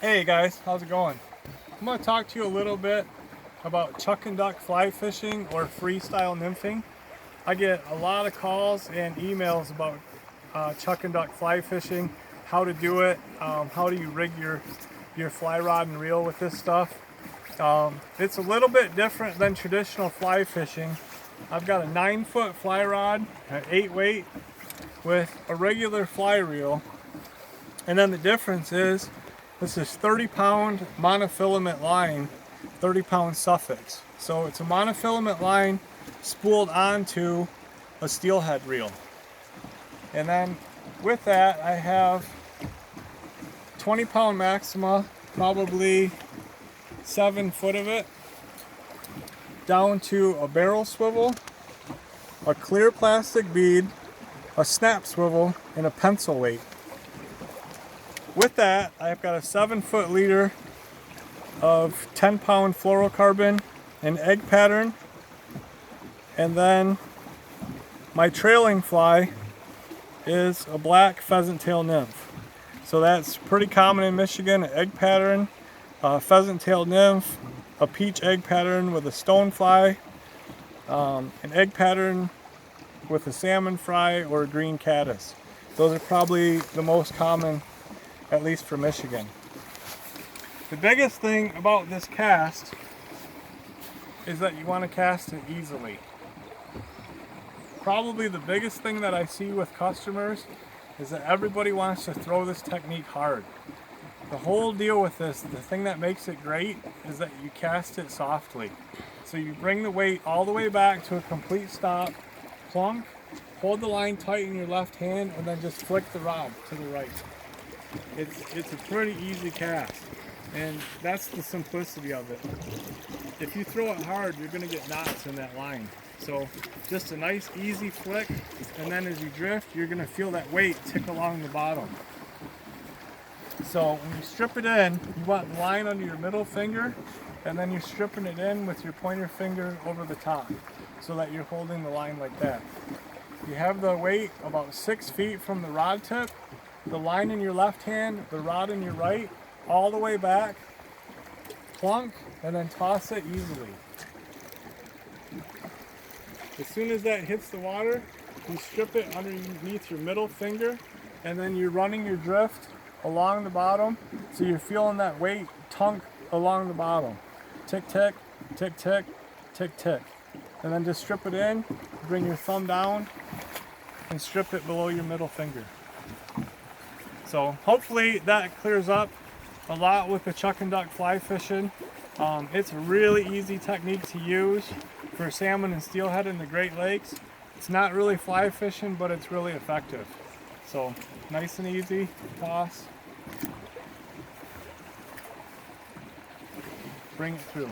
Hey guys, how's it going? I'm going to talk to you a little bit about chuck and duck fly fishing or freestyle nymphing. I get a lot of calls and emails about chuck and duck fly fishing, how to do it, how do you rig your fly rod and reel with this stuff. It's a little bit different than traditional fly fishing. I've got a 9-foot fly rod, an 8-weight with a regular fly reel, and then the difference is this is 30-pound monofilament line, 30-pound suffix. So it's a monofilament line spooled onto a steelhead reel. And then with that I have 20-pound Maxima, probably 7 foot of it, down to a barrel swivel, a clear plastic bead, a snap swivel, and a pencil weight. With that, I've got a 7-foot leader of 10-pound fluorocarbon, an egg pattern, and then my trailing fly is a black pheasant tail nymph. So that's pretty common in Michigan, an egg pattern, a pheasant tail nymph, a peach egg pattern with a stone fly, an egg pattern with a salmon fry, or a green caddis. Those are probably the most common, at least for Michigan. The biggest thing about this cast is that you want to cast it easily. Probably the biggest thing that I see with customers is that everybody wants to throw this technique hard. The whole deal with this, the thing that makes it great, is that you cast it softly. So you bring the weight all the way back to a complete stop, plunk, hold the line tight in your left hand, and then just flick the rod to the right. It's a pretty easy cast, and that's the simplicity of it. If you throw it hard, you're going to get knots in that line. So just a nice easy flick, and then as you drift, you're going to feel that weight tick along the bottom. So when you strip it in, you want the line under your middle finger, and then you're stripping it in with your pointer finger over the top, so that you're holding the line like that. You have the weight about 6 feet from the rod tip, the line in your left hand, the rod in your right, all the way back, plunk, and then toss it easily. As soon as that hits the water, you strip it underneath your middle finger, and then you're running your drift along the bottom, so you're feeling that weight tunk along the bottom. Tick, tick, tick, tick, tick, tick. And then just strip it in, bring your thumb down, and strip it below your middle finger. So hopefully that clears up a lot with the chuck and duck fly fishing. It's a really easy technique to use for salmon and steelhead in the Great Lakes. It's not really fly fishing, but it's really effective. So nice and easy, toss, bring it through.